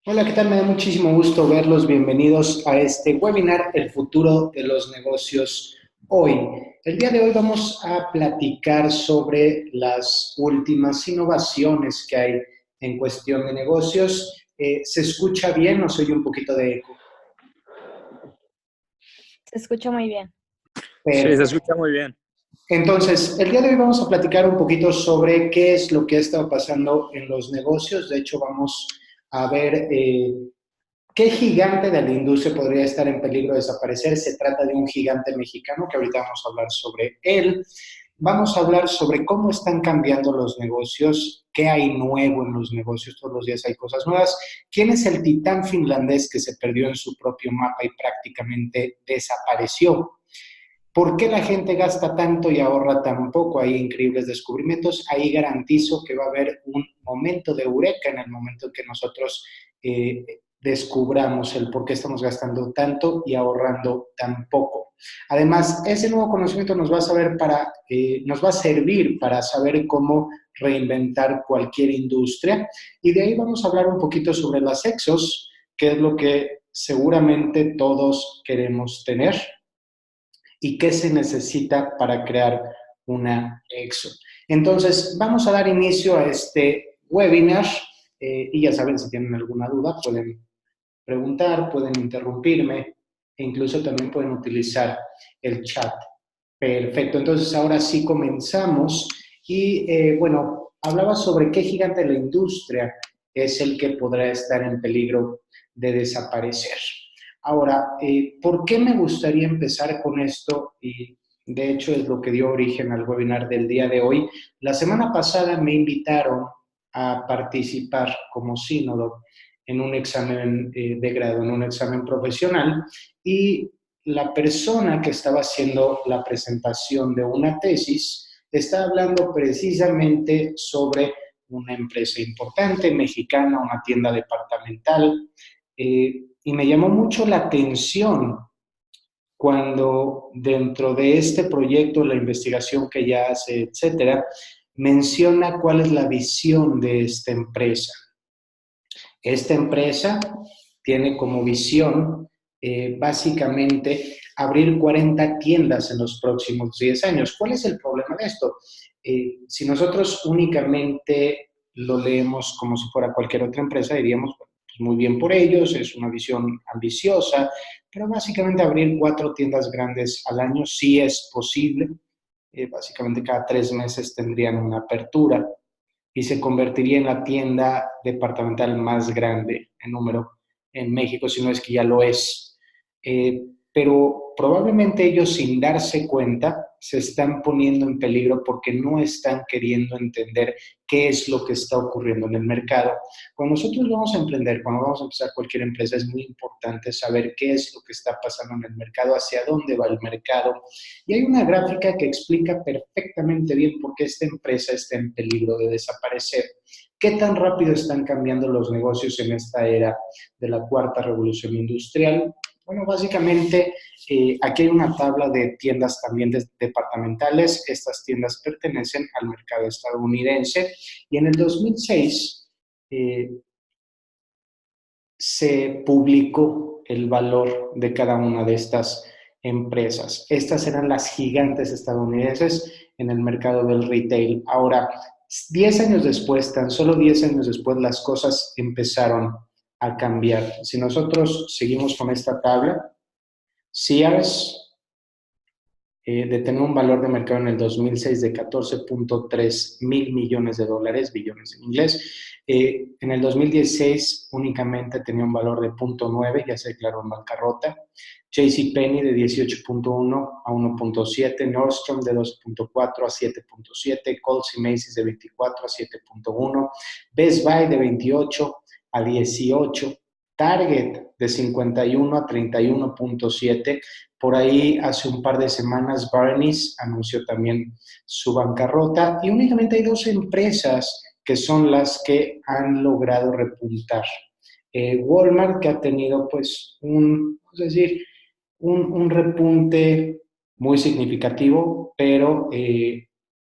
Hola, ¿qué tal? Me da muchísimo gusto verlos. Bienvenidos a este webinar, El futuro de los negocios hoy. El día de hoy vamos a platicar sobre las últimas innovaciones que hay en cuestión de negocios. ¿Se escucha bien o se oye un poquito de eco? Se escucha muy bien. Sí, se Perfecto. escucha muy bien. Entonces, el día de hoy vamos a platicar un poquito sobre qué es lo que ha estado pasando en los negocios. De hecho, vamos a ver ¿qué gigante de la industria podría estar en peligro de desaparecer? Se trata de un gigante mexicano que ahorita vamos a hablar sobre él. Vamos a hablar sobre cómo están cambiando los negocios, qué hay nuevo en los negocios, todos los días hay cosas nuevas. ¿Quién es el titán finlandés que se perdió en su propio mapa y prácticamente desapareció? ¿Por qué la gente gasta tanto y ahorra tan poco? Hay increíbles descubrimientos. Ahí garantizo que va a haber un momento de eureka en el momento en que nosotros descubramos el por qué estamos gastando tanto y ahorrando tan poco. Además, ese nuevo conocimiento nos va a servir para saber cómo reinventar cualquier industria. Y de ahí vamos a hablar un poquito sobre las exos, que es lo que seguramente todos queremos tener y qué se necesita para crear una EXO. Entonces, vamos a dar inicio a este webinar y ya saben, si tienen alguna duda, pueden preguntar, pueden interrumpirme e incluso también pueden utilizar el chat. Perfecto, entonces ahora sí comenzamos y bueno, hablaba sobre qué gigante de la industria es el que podrá estar en peligro de desaparecer. Ahora, ¿por qué me gustaría empezar con esto? Y de hecho es lo que dio origen al webinar del día de hoy. La semana pasada me invitaron a participar como sínodo en un examen de grado, en un examen profesional, y la persona que estaba haciendo la presentación de una tesis está hablando precisamente sobre una empresa importante mexicana, una tienda departamental, y me llamó mucho la atención cuando dentro de este proyecto, la investigación que ella hace, etcétera, menciona cuál es la visión de esta empresa. Esta empresa tiene como visión básicamente abrir 40 tiendas en los próximos 10 años. ¿Cuál es el problema de esto? Si nosotros únicamente lo leemos como si fuera cualquier otra empresa, diríamos, bueno, pues muy bien por ellos, es una visión ambiciosa, pero básicamente abrir 4 tiendas grandes al año sí es posible. Básicamente cada 3 meses tendrían una apertura y se convertiría en la tienda departamental más grande en número en México, si no es que ya lo es. Pero probablemente ellos sin darse cuenta se están poniendo en peligro porque no están queriendo entender qué es lo que está ocurriendo en el mercado. Cuando nosotros vamos a emprender, cuando vamos a empezar cualquier empresa, es muy importante saber qué es lo que está pasando en el mercado, hacia dónde va el mercado. Y hay una gráfica que explica perfectamente bien por qué esta empresa está en peligro de desaparecer. ¿Qué tan rápido están cambiando los negocios en esta era de la cuarta revolución industrial? Bueno, básicamente aquí hay una tabla de tiendas también departamentales. Estas tiendas pertenecen al mercado estadounidense y en el 2006 eh, se publicó el valor de cada una de estas empresas. Estas eran las gigantes estadounidenses en el mercado del retail. Ahora, 10 años después, tan solo 10 años después, las cosas empezaron a cambiar. Si nosotros seguimos con esta tabla, Sears de tener un valor de mercado en el 2006 de 14.3 mil millones de dólares, billones en inglés. En el 2016 únicamente tenía un valor de 0.9, ya se declaró en bancarrota. JCPenney de 18.1 a 1.7, Nordstrom de 2.4 a 7.7, Kohl's y Macy's de 24 a 7.1, Best Buy de 28 a 18, Target de 51 a 31.7. Por ahí hace un par de semanas Barneys anunció también su bancarrota y únicamente hay 2 empresas que son las que han logrado repuntar. Walmart, que ha tenido pues vamos a decir, un repunte muy significativo, pero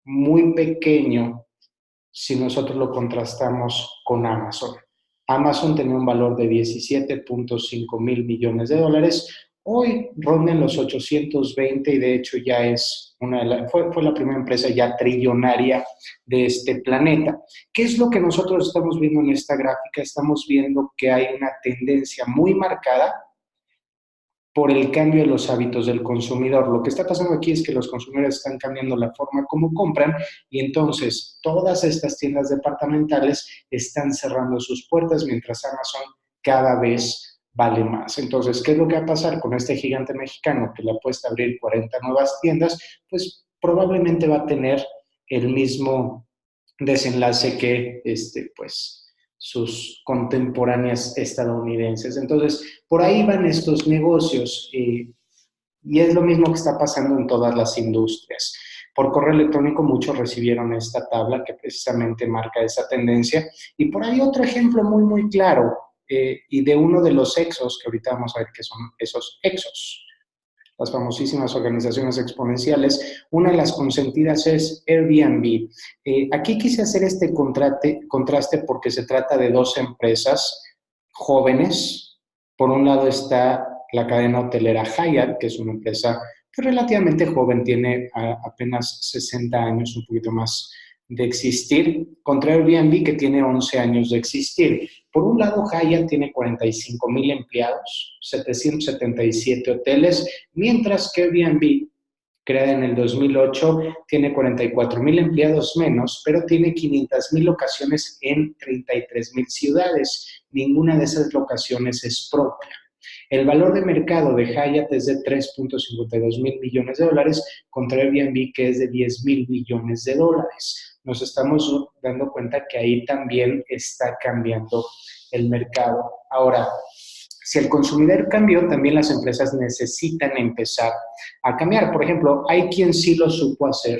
muy pequeño si nosotros lo contrastamos con Amazon. Amazon tenía un valor de 17.5 mil millones de dólares. Hoy ronda en los 820 y de hecho ya es fue la primera empresa ya trillonaria de este planeta. ¿Qué es lo que nosotros estamos viendo en esta gráfica? Estamos viendo que hay una tendencia muy marcada por el cambio de los hábitos del consumidor. Lo que está pasando aquí es que los consumidores están cambiando la forma como compran y entonces todas estas tiendas departamentales están cerrando sus puertas mientras Amazon cada vez vale más. Entonces, ¿qué es lo que va a pasar con este gigante mexicano que le apuesta a abrir 40 nuevas tiendas? Pues probablemente va a tener el mismo desenlace que pues, sus contemporáneas estadounidenses. Entonces, por ahí van estos negocios y es lo mismo que está pasando en todas las industrias. Por correo electrónico muchos recibieron esta tabla que precisamente marca esa tendencia y por ahí otro ejemplo muy, muy claro y de uno de los exos, que ahorita vamos a ver qué son esos exos, las famosísimas organizaciones exponenciales. Una de las consentidas es Airbnb. Aquí quise hacer este contraste porque se trata de dos empresas jóvenes. Por un lado está la cadena hotelera Hyatt, que es una empresa relativamente joven, tiene apenas 60 años, un poquito más de existir, contra Airbnb, que tiene 11 años de existir. Por un lado, Hyatt tiene 45,000 empleados, 777 hoteles, mientras que Airbnb, creada en el 2008, tiene 44,000 empleados menos, pero tiene 500,000 locaciones en 33,000 ciudades. Ninguna de esas locaciones es propia. El valor de mercado de Hyatt es de 3.52 mil millones de dólares contra Airbnb, que es de 10 mil millones de dólares. Nos estamos dando cuenta que ahí también está cambiando el mercado. Ahora, si el consumidor cambió, también las empresas necesitan empezar a cambiar. Por ejemplo, hay quien sí lo supo hacer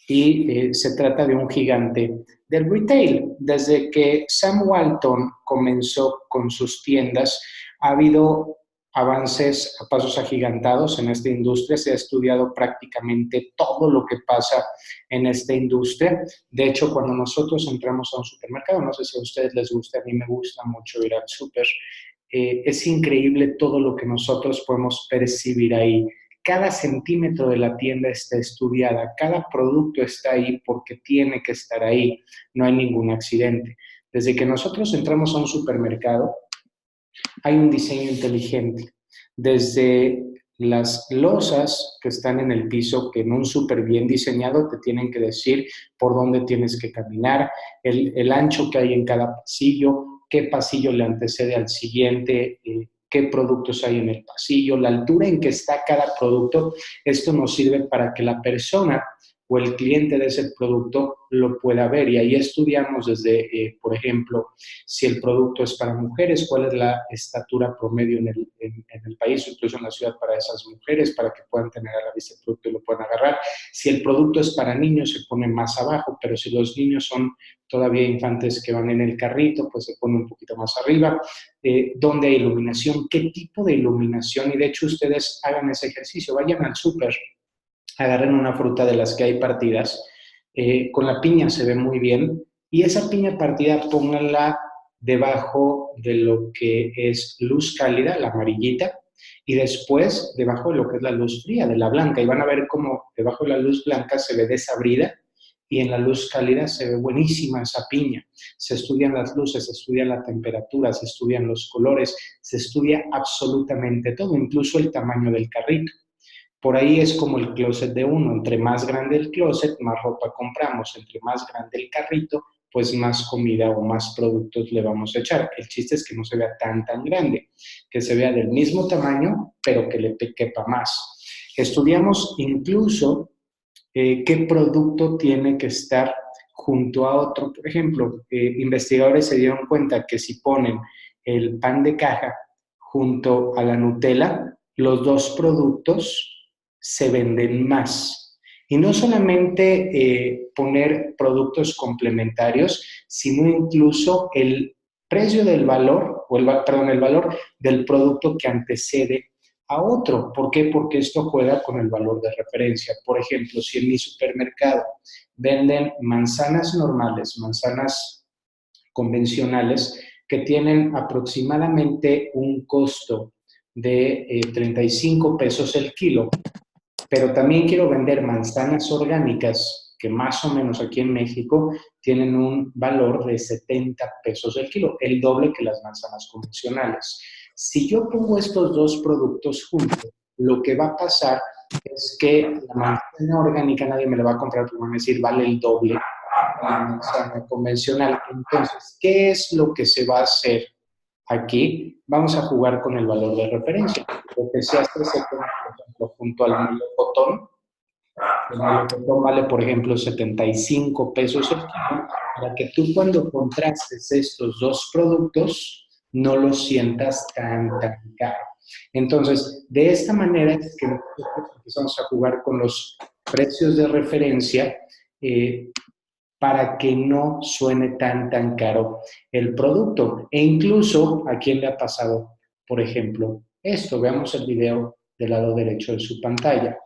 y se trata de un gigante del retail. Desde que Sam Walton comenzó con sus tiendas, ha habido avances a pasos agigantados en esta industria. Se ha estudiado prácticamente todo lo que pasa en esta industria. De hecho, cuando nosotros entramos a un supermercado, no sé si a ustedes les gusta, a mí me gusta mucho ir al súper, es increíble todo lo que nosotros podemos percibir ahí. Cada centímetro de la tienda está estudiada, cada producto está ahí porque tiene que estar ahí, no hay ningún accidente. Desde que nosotros entramos a un supermercado, hay un diseño inteligente. Desde las losas que están en el piso, que en un súper bien diseñado te tienen que decir por dónde tienes que caminar, el ancho que hay en cada pasillo, qué pasillo le antecede al siguiente, qué productos hay en el pasillo, la altura en que está cada producto. Esto nos sirve para que la persona o el cliente de ese producto lo pueda ver. Y ahí estudiamos desde, por ejemplo, si el producto es para mujeres, cuál es la estatura promedio en el país o incluso en la ciudad para esas mujeres, para que puedan tener a la vista el producto y lo puedan agarrar. Si el producto es para niños, se pone más abajo, pero si los niños son todavía infantes que van en el carrito, pues se pone un poquito más arriba. ¿Dónde hay iluminación? ¿Qué tipo de iluminación? Y de hecho ustedes hagan ese ejercicio, vayan al súper, agarren una fruta de las que hay partidas, con la piña se ve muy bien, y esa piña partida pónganla debajo de lo que es luz cálida, la amarillita, y después debajo de lo que es la luz fría, de la blanca, y van a ver cómo debajo de la luz blanca se ve desabrida, y en la luz cálida se ve buenísima esa piña. Se estudian las luces, se estudia la temperatura, se estudian los colores, se estudia absolutamente todo, incluso el tamaño del carrito. Por ahí es como el closet de uno. Entre más grande el closet, más ropa compramos. Entre más grande el carrito, pues más comida o más productos le vamos a echar. El chiste es que no se vea tan grande, que se vea del mismo tamaño, pero que le quepa más. Estudiamos incluso qué producto tiene que estar junto a otro. Por ejemplo, investigadores se dieron cuenta que si ponen el pan de caja junto a la Nutella, los dos productos se venden más. Y no solamente poner productos complementarios, sino incluso el precio del valor, perdón, el valor del producto que antecede a otro. ¿Por qué? Porque esto juega con el valor de referencia. Por ejemplo, si en mi supermercado venden manzanas normales, manzanas convencionales, que tienen aproximadamente un costo de 35 pesos el kilo, pero también quiero vender manzanas orgánicas que más o menos aquí en México tienen un valor de 70 pesos el kilo, el doble que las manzanas convencionales. Si yo pongo estos dos productos juntos, lo que va a pasar es que la manzana orgánica nadie me la va a comprar porque van a decir vale el doble de la manzana convencional. Entonces, ¿qué es lo que se va a hacer aquí? Vamos a jugar con el valor de referencia. Lo que se hace se pone, por ejemplo, junto al melocotón. El melocotón vale, por ejemplo, 75 pesos el kilo, para que tú cuando contrastes estos dos productos no los sientas tan caro. Entonces, de esta manera es que nosotros empezamos a jugar con los precios de referencia para que no suene tan caro el producto. E incluso, ¿a quién le ha pasado, por ejemplo, esto? Veamos el video del lado derecho de su pantalla.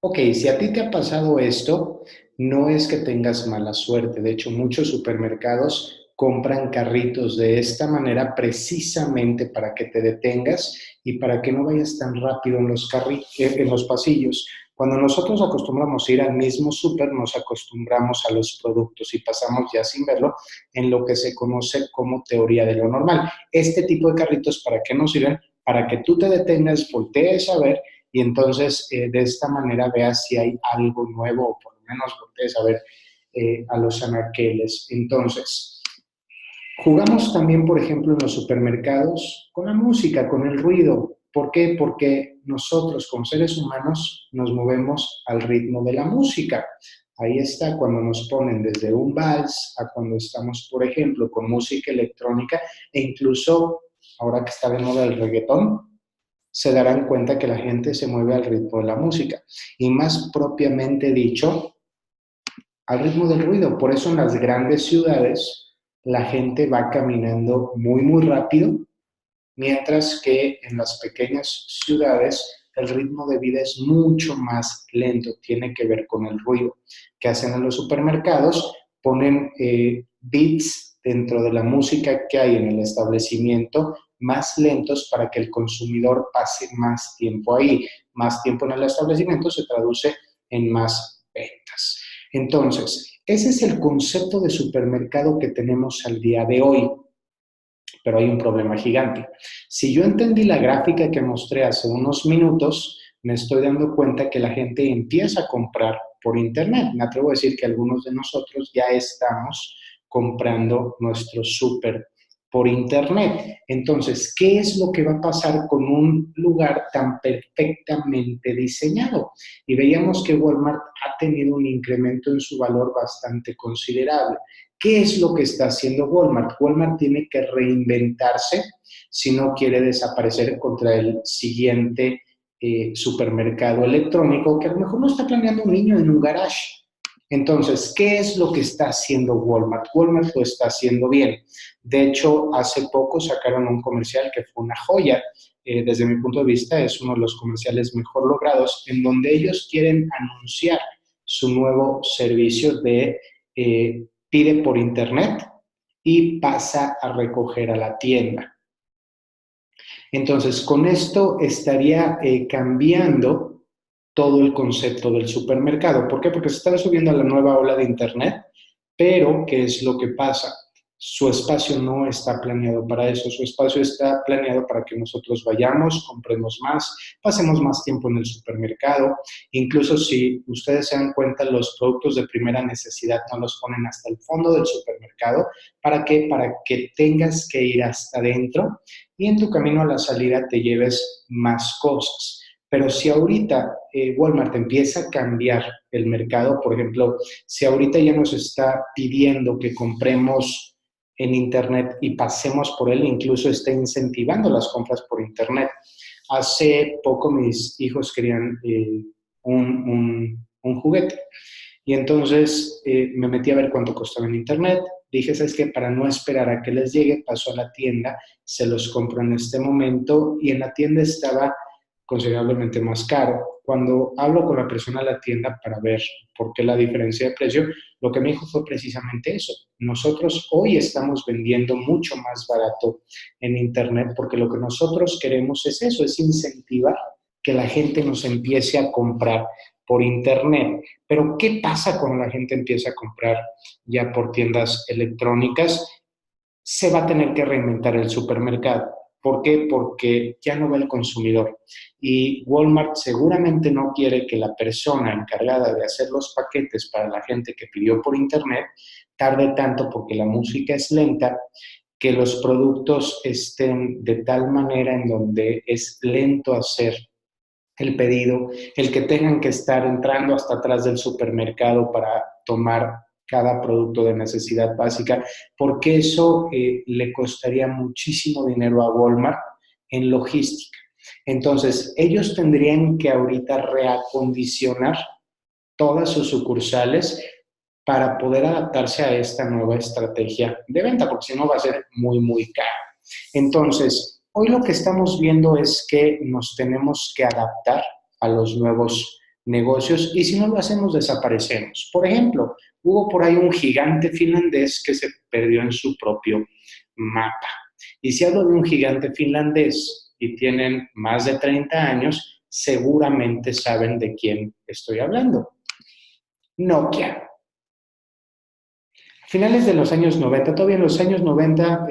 Ok, si a ti te ha pasado esto, no es que tengas mala suerte. De hecho, muchos supermercados compran carritos de esta manera precisamente para que te detengas y para que no vayas tan rápido en los pasillos. Cuando nosotros acostumbramos a ir al mismo súper, nos acostumbramos a los productos y pasamos ya sin verlo en lo que se conoce como teoría de lo normal. Este tipo de carritos, ¿para qué nos sirven? Para que tú te detengas, voltees a ver y entonces de esta manera veas si hay algo nuevo o por lo menos voltees a ver a los anaqueles. Entonces, jugamos también, por ejemplo, en los supermercados con la música, con el ruido. ¿Por qué? Porque nosotros como seres humanos nos movemos al ritmo de la música. Ahí está cuando nos ponen desde un vals a cuando estamos, por ejemplo, con música electrónica e incluso ahora que está de moda el reggaetón, se darán cuenta que la gente se mueve al ritmo de la música y más propiamente dicho, al ritmo del ruido. Por eso en las grandes ciudades la gente va caminando muy rápido, mientras que en las pequeñas ciudades el ritmo de vida es mucho más lento, tiene que ver con el ruido. ¿Qué hacen en los supermercados? Ponen beats dentro de la música que hay en el establecimiento más lentos para que el consumidor pase más tiempo ahí. Más tiempo en el establecimiento se traduce en más ventas. Entonces, ese es el concepto de supermercado que tenemos al día de hoy. Pero hay un problema gigante. Si yo entendí la gráfica que mostré hace unos minutos, me estoy dando cuenta que la gente empieza a comprar por Internet. Me atrevo a decir que algunos de nosotros ya estamos comprando nuestro súper por Internet. Entonces, ¿qué es lo que va a pasar con un lugar tan perfectamente diseñado? Y veíamos que Walmart ha tenido un incremento en su valor bastante considerable. ¿Qué es lo que está haciendo Walmart? Walmart tiene que reinventarse si no quiere desaparecer contra el siguiente supermercado electrónico que a lo mejor no está planeando un niño en un garage. Entonces, ¿qué es lo que está haciendo Walmart? Walmart lo está haciendo bien. De hecho, hace poco sacaron un comercial que fue una joya. Desde mi punto de vista, es uno de los comerciales mejor logrados, en donde ellos quieren anunciar su nuevo servicio de pide por internet y pasa a recoger a la tienda. Entonces, con esto estaría cambiando todo el concepto del supermercado. ¿Por qué? Porque se está subiendo a la nueva ola de internet, pero ¿qué es lo que pasa? Su espacio no está planeado para eso, su espacio está planeado para que nosotros vayamos, compremos más, pasemos más tiempo en el supermercado. Incluso si ustedes se dan cuenta, los productos de primera necesidad no los ponen hasta el fondo del supermercado. ¿Para qué? Para que tengas que ir hasta adentro y en tu camino a la salida te lleves más cosas. Pero si ahorita Walmart empieza a cambiar el mercado, por ejemplo, si ahorita ya nos está pidiendo que compremos en Internet y pasemos por él, incluso está incentivando las compras por Internet. Hace poco mis hijos querían un juguete y entonces me metí a ver cuánto costaba en Internet. Dije, ¿sabes qué? Para no esperar a que les llegue, paso a la tienda, se los compro en este momento y en la tienda estaba considerablemente más caro. Cuando hablo con la persona de la tienda para ver por qué la diferencia de precio, lo que me dijo fue precisamente eso. Nosotros hoy estamos vendiendo mucho más barato en Internet porque lo que nosotros queremos es eso, es incentivar que la gente nos empiece a comprar por Internet. Pero ¿qué pasa cuando la gente empieza a comprar ya por tiendas electrónicas? Se va a tener que reinventar el supermercado. ¿Por qué? Porque ya no va el consumidor. Y Walmart seguramente no quiere que la persona encargada de hacer los paquetes para la gente que pidió por internet tarde tanto porque la música es lenta, que los productos estén de tal manera en donde es lento hacer el pedido, el que tengan que estar entrando hasta atrás del supermercado para tomar cada producto de necesidad básica, porque eso le costaría muchísimo dinero a Walmart en logística. Entonces, ellos tendrían que ahorita reacondicionar todas sus sucursales para poder adaptarse a esta nueva estrategia de venta, porque si no va a ser muy, muy caro. Entonces, hoy lo que estamos viendo es que nos tenemos que adaptar a los nuevos negocios y si no lo hacemos desaparecemos. Por ejemplo, hubo por ahí un gigante finlandés que se perdió en su propio mapa. Y si hablo de un gigante finlandés y tienen más de 30 años, seguramente saben de quién estoy hablando. Nokia. A finales de los años 90, todavía en los años 90,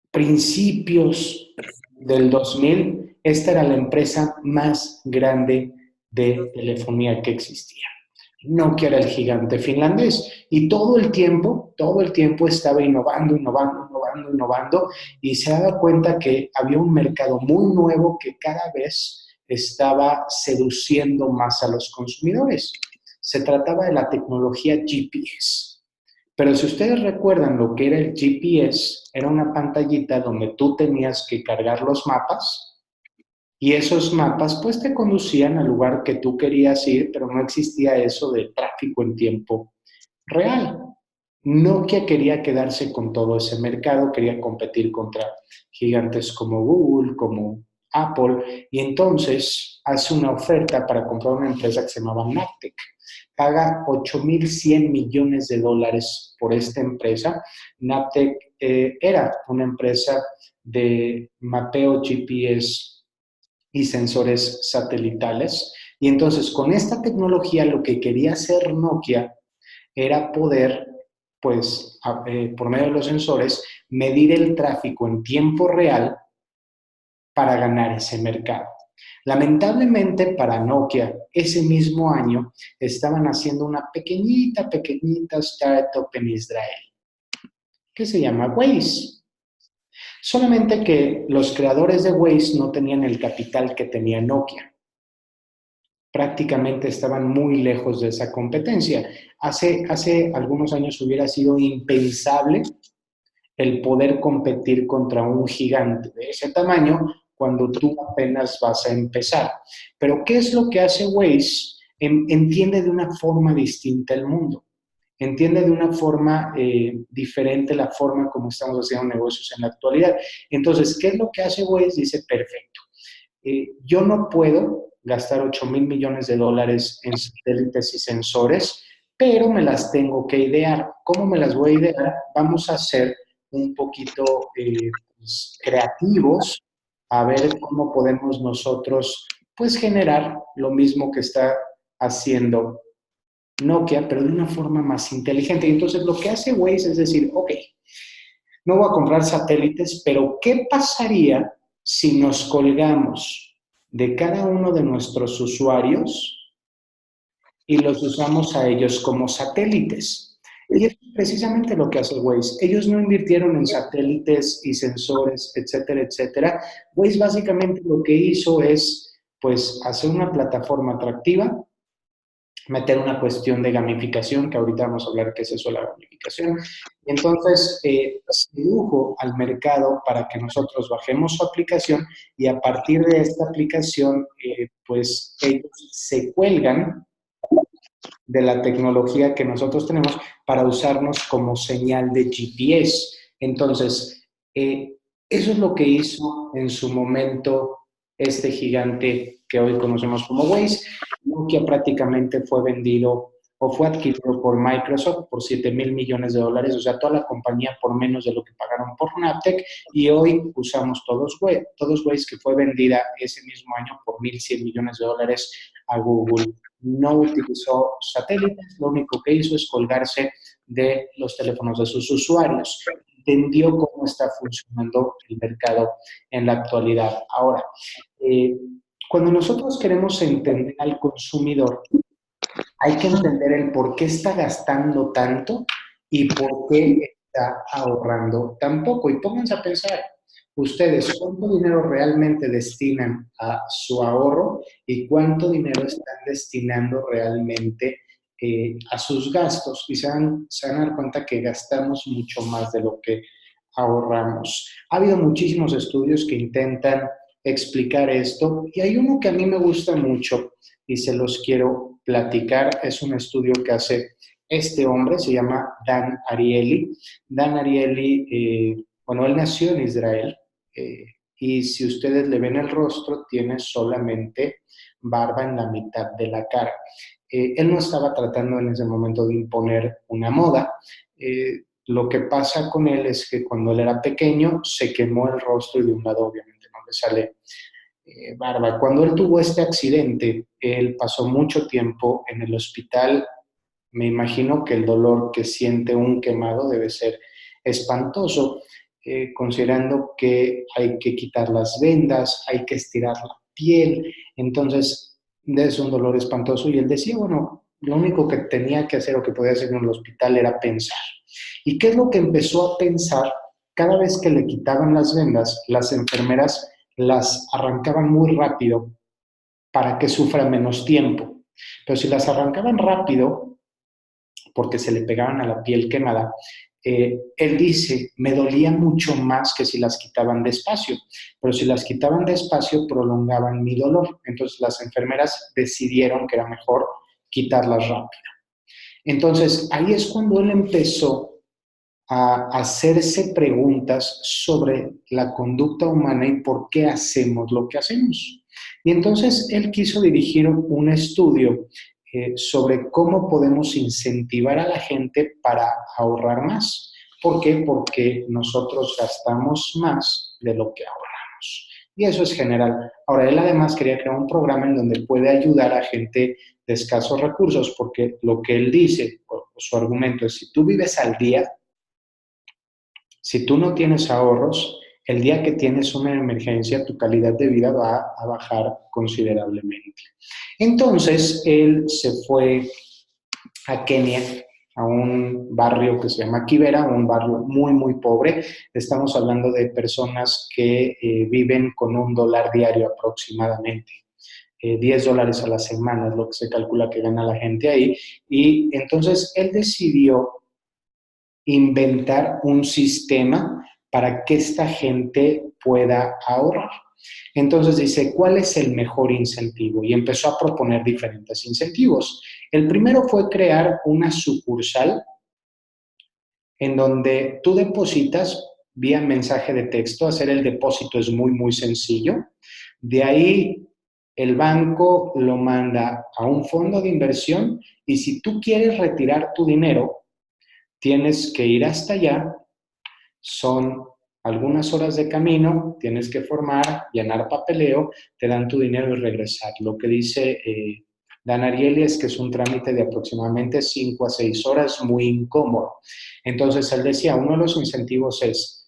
principios del 2000, esta era la empresa más grande de telefonía que existía. Nokia era el gigante finlandés y todo el tiempo estaba innovando, innovando, innovando, innovando y se daba cuenta que había un mercado muy nuevo que cada vez estaba seduciendo más a los consumidores. Se trataba de la tecnología GPS. Pero si ustedes recuerdan lo que era el GPS, era una pantallita donde tú tenías que cargar los mapas y esos mapas pues te conducían al lugar que tú querías ir, pero no existía eso de tráfico en tiempo real. Nokia quería quedarse con todo ese mercado, quería competir contra gigantes como Google, como Apple, y entonces hace una oferta para comprar una empresa que se llamaba Navtec. Paga 8.100 millones de dólares por esta empresa. Navtec era una empresa de mapeo GPS y sensores satelitales. Y entonces con esta tecnología lo que quería hacer Nokia era poder, pues, por medio de los sensores, medir el tráfico en tiempo real para ganar ese mercado. Lamentablemente para Nokia, ese mismo año estaban haciendo una pequeñita, pequeñita startup en Israel que se llama Waze. Solamente que los creadores de Waze no tenían el capital que tenía Nokia. Prácticamente estaban muy lejos de esa competencia. Hace algunos años hubiera sido impensable el poder competir contra un gigante de ese tamaño cuando tú apenas vas a empezar. Pero ¿qué es lo que hace Waze? Entiende de una forma distinta el mundo. Entiende de una forma diferente la forma como estamos haciendo negocios en la actualidad. Entonces, ¿qué es lo que hace Waze? Dice, perfecto. Yo no puedo gastar 8.000 millones de dólares en satélites y sensores, pero me las tengo que idear. ¿Cómo me las voy a idear? Vamos a hacer un poquito pues, creativos a ver cómo podemos nosotros pues generar lo mismo que está haciendo Nokia, pero de una forma más inteligente. Y entonces lo que hace Waze es decir, ok, no voy a comprar satélites, pero ¿qué pasaría si nos colgamos de cada uno de nuestros usuarios y los usamos a ellos como satélites? Y es precisamente lo que hace Waze. Ellos no invirtieron en satélites y sensores, etcétera, etcétera. Waze básicamente lo que hizo es, pues, hacer una plataforma atractiva, meter una cuestión de gamificación, que ahorita vamos a hablar qué es eso, la gamificación. Y entonces, sedujo al mercado para que nosotros bajemos su aplicación y a partir de esta aplicación, pues ellos se cuelgan de la tecnología que nosotros tenemos para usarnos como señal de GPS. Entonces, Eso es lo que hizo en su momento este gigante que hoy conocemos como Waze. Nokia prácticamente fue vendido o fue adquirido por Microsoft por $7,000 millones, o sea, toda la compañía por menos de lo que pagaron por Naptec, y hoy usamos todos Waze, que fue vendida ese mismo año por $1,100 millones a Google. No utilizó satélites, lo único que hizo es colgarse de los teléfonos de sus usuarios. Entendió cómo está funcionando el mercado en la actualidad. Ahora, eh, cuando nosotros queremos entender al consumidor, hay que entender el por qué está gastando tanto y por qué está ahorrando tan poco. Y pónganse a pensar, ustedes, ¿cuánto dinero realmente destinan a su ahorro y cuánto dinero están destinando realmente a sus gastos? Y se van a dar cuenta que gastamos mucho más de lo que ahorramos. Ha habido muchísimos estudios que intentan explicar esto, y hay uno que a mí me gusta mucho y se los quiero platicar. Es un estudio que hace este hombre, se llama Dan Ariely. Dan Ariely, bueno, él nació en Israel, y si ustedes le ven el rostro, tiene solamente barba en la mitad de la cara. Él no estaba tratando en ese momento de imponer una moda. Lo que pasa con él es que cuando él era pequeño se quemó el rostro y de un lado obviamente no le sale barba. Cuando él tuvo este accidente, él pasó mucho tiempo en el hospital. Me imagino que el dolor que siente un quemado debe ser espantoso, considerando que hay que quitar las vendas, hay que estirar la piel, entonces es un dolor espantoso. Y él decía, bueno, lo único que tenía que hacer o que podía hacer en el hospital era pensar. ¿Y qué es lo que empezó a pensar? Cada vez que le quitaban las vendas, las enfermeras las arrancaban muy rápido para que sufra menos tiempo. Pero si las arrancaban rápido, porque se le pegaban a la piel quemada, él dice, me dolía mucho más que si las quitaban despacio, pero si las quitaban despacio prolongaban mi dolor. Entonces las enfermeras decidieron que era mejor quitarlas rápido. Entonces ahí es cuando él empezó a hacerse preguntas sobre la conducta humana y por qué hacemos lo que hacemos. Y entonces él quiso dirigir un estudio sobre cómo podemos incentivar a la gente para ahorrar más. ¿Por qué? Porque nosotros gastamos más de lo que ahorramos. Y eso es general. Ahora, él además quería crear un programa en donde puede ayudar a gente de escasos recursos, porque lo que él dice, su argumento es, si tú vives al día, si tú no tienes ahorros, el día que tienes una emergencia, tu calidad de vida va a bajar considerablemente. Entonces, él se fue a Kenia, a un barrio que se llama Kibera, un barrio muy, muy pobre. Estamos hablando de personas que viven con $1 diario aproximadamente. $10 a la semana es lo que se calcula que gana la gente ahí. Y entonces él decidió inventar un sistema para que esta gente pueda ahorrar. Entonces dice, ¿cuál es el mejor incentivo? Y empezó a proponer diferentes incentivos. El primero fue crear una sucursal en donde tú depositas vía mensaje de texto. Hacer el depósito es muy, muy sencillo. De ahí el banco lo manda a un fondo de inversión, y si tú quieres retirar tu dinero, tienes que ir hasta allá. Son algunas horas de camino, tienes que formar, llenar papeleo, te dan tu dinero y regresar. Lo que dice Dan Ariely es que es un trámite de aproximadamente 5 a 6 horas, muy incómodo. Entonces él decía, uno de los incentivos es,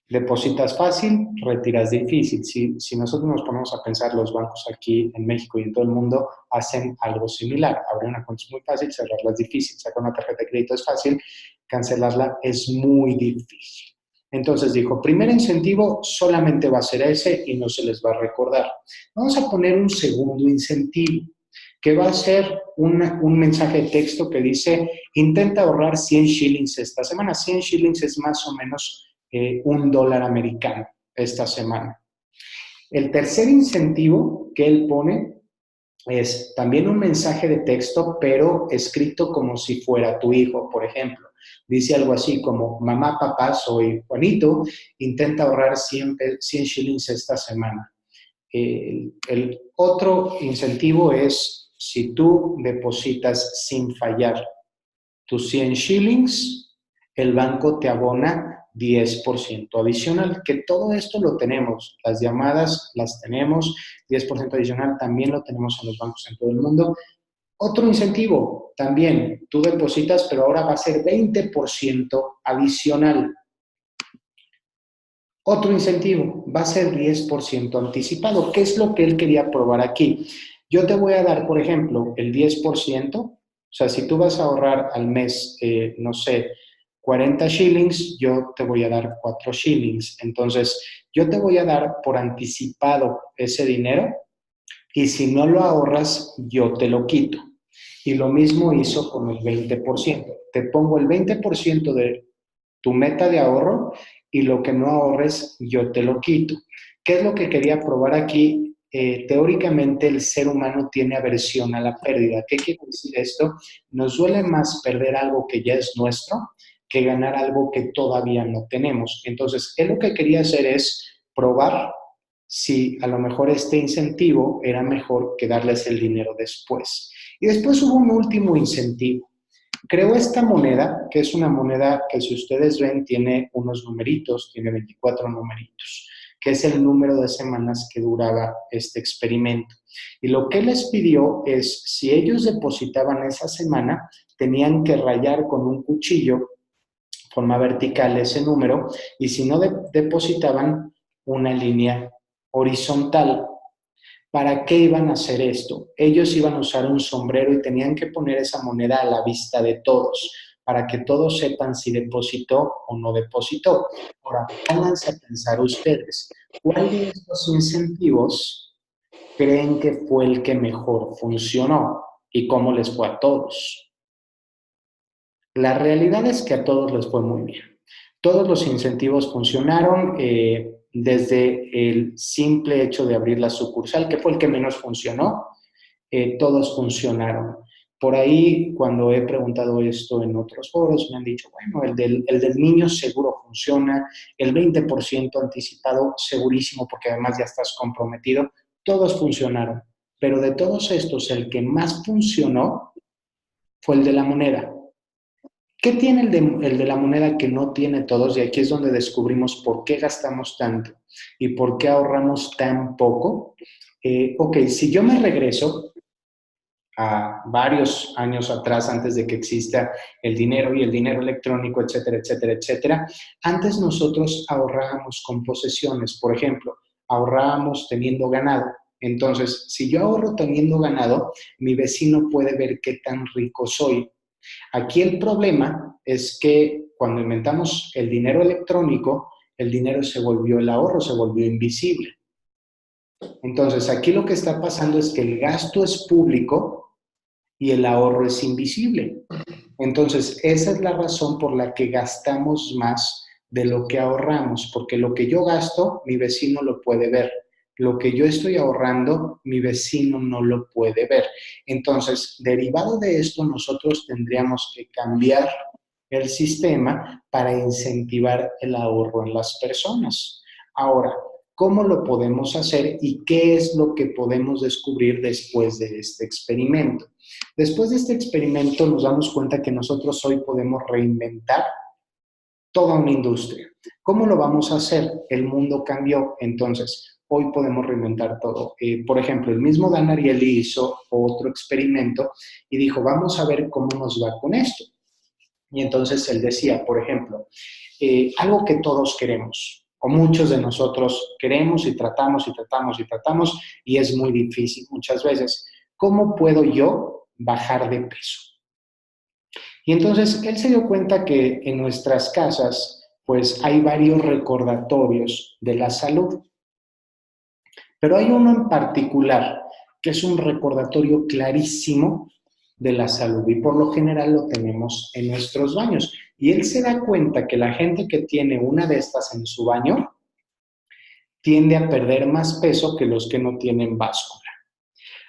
depositas fácil, retiras difícil. Si nosotros nos ponemos a pensar, los bancos aquí en México y en todo el mundo hacen algo similar. Abrir una cuenta es muy fácil, cerrarla es difícil. Sacar una tarjeta de crédito es fácil, cancelarla es muy difícil. Entonces dijo, primer incentivo solamente va a ser ese y no se les va a recordar. Vamos a poner un segundo incentivo, que va a ser un mensaje de texto que dice, intenta ahorrar 100 shillings esta semana. 100 shillings es más o menos $1 americano esta semana. El tercer incentivo que él pone es también un mensaje de texto, pero escrito como si fuera tu hijo, por ejemplo. Dice algo así como, mamá, papá, soy Juanito, intenta ahorrar 100 shillings esta semana. El otro incentivo es si tú depositas sin fallar tus 100 shillings, el banco te abona 10% adicional, que todo esto lo tenemos, las llamadas las tenemos, 10% adicional también lo tenemos en los bancos en todo el mundo. Otro incentivo también, tú depositas, pero ahora va a ser 20% adicional. Otro incentivo va a ser 10% anticipado. ¿Qué es lo que él quería probar aquí? Yo te voy a dar, por ejemplo, el 10%. O sea, si tú vas a ahorrar al mes, no sé, 40 shillings, yo te voy a dar 4 shillings. Entonces, yo te voy a dar por anticipado ese dinero y si no lo ahorras, yo te lo quito. Y lo mismo hizo con el 20%. Te pongo el 20% de tu meta de ahorro y lo que no ahorres yo te lo quito. ¿Qué es lo que quería probar aquí? Teóricamente el ser humano tiene aversión a la pérdida. ¿Qué quiere decir esto? Nos duele más perder algo que ya es nuestro que ganar algo que todavía no tenemos. Entonces, él lo que quería hacer es probar si a lo mejor este incentivo era mejor que darles el dinero después. Y después hubo un último incentivo. Creó esta moneda, que es una moneda que si ustedes ven tiene unos numeritos, tiene 24 numeritos, que es el número de semanas que duraba este experimento. Y lo que les pidió es, si ellos depositaban esa semana, tenían que rayar con un cuchillo, forma vertical ese número, y si no depositaban una línea horizontal. ¿Para qué iban a hacer esto? Ellos iban a usar un sombrero y tenían que poner esa moneda a la vista de todos, para que todos sepan si depositó o no depositó. Ahora, pónganse a pensar ustedes, ¿cuál de estos incentivos creen que fue el que mejor funcionó y cómo les fue a todos? La realidad es que a todos les fue muy bien. Todos los incentivos funcionaron, desde el simple hecho de abrir la sucursal, que fue el que menos funcionó, todos funcionaron. Por ahí, cuando he preguntado esto en otros foros, me han dicho, bueno, el del niño seguro funciona, el 20% anticipado segurísimo, porque además ya estás comprometido, todos funcionaron. Pero de todos estos, el que más funcionó fue el de la moneda. ¿Qué tiene el de la moneda que no tiene todos? Y aquí es donde descubrimos por qué gastamos tanto y por qué ahorramos tan poco. Ok, si yo me regreso a varios años atrás, antes de que exista el dinero y el dinero electrónico, etcétera, etcétera, etcétera, antes nosotros ahorrábamos con posesiones. Por ejemplo, ahorrábamos teniendo ganado. Entonces, si yo ahorro teniendo ganado, mi vecino puede ver qué tan rico soy. Aquí el problema es que cuando inventamos el dinero electrónico, el dinero se volvió, el ahorro se volvió invisible. Entonces, aquí lo que está pasando es que el gasto es público y el ahorro es invisible. Entonces, esa es la razón por la que gastamos más de lo que ahorramos, porque lo que yo gasto, mi vecino lo puede ver. Lo que yo estoy ahorrando, mi vecino no lo puede ver. Entonces, derivado de esto, nosotros tendríamos que cambiar el sistema para incentivar el ahorro en las personas. Ahora, ¿cómo lo podemos hacer y qué es lo que podemos descubrir después de este experimento? Después de este experimento nos damos cuenta que nosotros hoy podemos reinventar toda una industria. ¿Cómo lo vamos a hacer? El mundo cambió, entonces hoy podemos reinventar todo. Por ejemplo, el mismo Dan Ariely hizo otro experimento y dijo, vamos a ver cómo nos va con esto. Y entonces él decía, por ejemplo, algo que todos queremos, o muchos de nosotros queremos y tratamos y tratamos y tratamos, y es muy difícil muchas veces. ¿Cómo puedo yo bajar de peso? Y entonces él se dio cuenta que en nuestras casas, pues hay varios recordatorios de la salud, pero hay uno en particular que es un recordatorio clarísimo de la salud y por lo general lo tenemos en nuestros baños. Y él se da cuenta que la gente que tiene una de estas en su baño tiende a perder más peso que los que no tienen báscula.